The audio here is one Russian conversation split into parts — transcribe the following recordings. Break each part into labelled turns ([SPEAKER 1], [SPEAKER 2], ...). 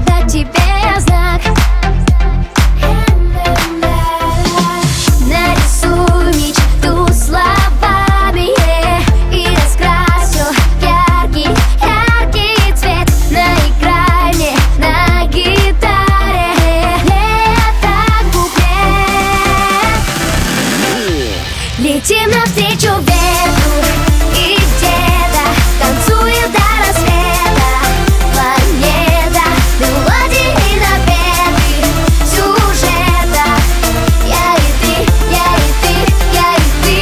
[SPEAKER 1] дать тебе знак. Нарисуй мечту словами, и раскрась всё яркий, яркий цвет. Наиграй мне на гитаре лето куплет. Летим навстречу ветру, и где-то танцует до рассвета планета. Мелодии и напевы сюжета. Я и ты, я и ты, я и ты.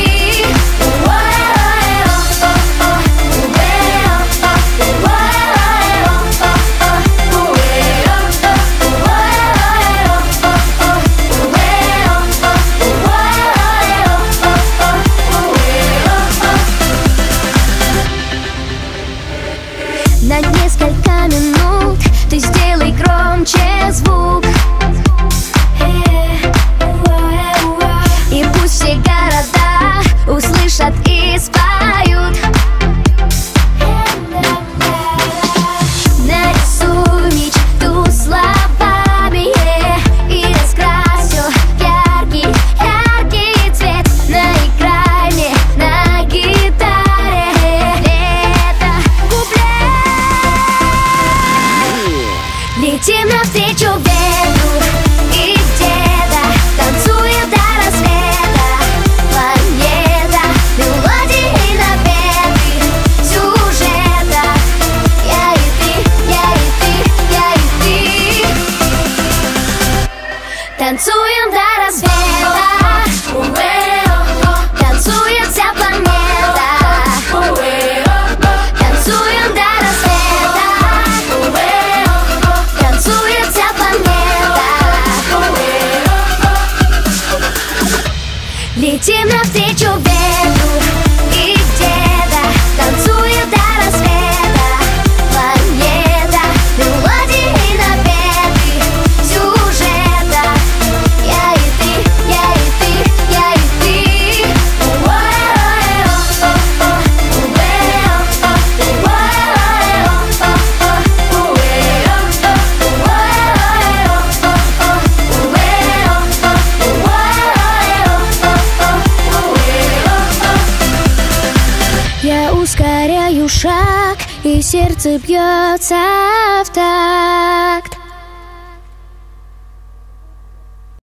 [SPEAKER 1] На несколько минут ты сделай громче звук, и пусть все города услышат и споют. Нарисуй мечту словами, и раскрась всё яркий, яркий цвет. Наиграй мне на гитаре лето куплет. Летим навстречу ветру, и где-то танцует до рассвета планета. Мелодии и напевы сюжета. Я и ты, я и ты, я и ты. Танцуем до рассвета. Танцует вся планета. Танцуем до рассвета. Танцует вся планета. Летим навстречу ветру, и где-то танцует до рассвета планета. Мелодии и напевы сюжета. Я и ты, я и ты, я и ты. Я ускоряю шаг, и сердце бьется в такт.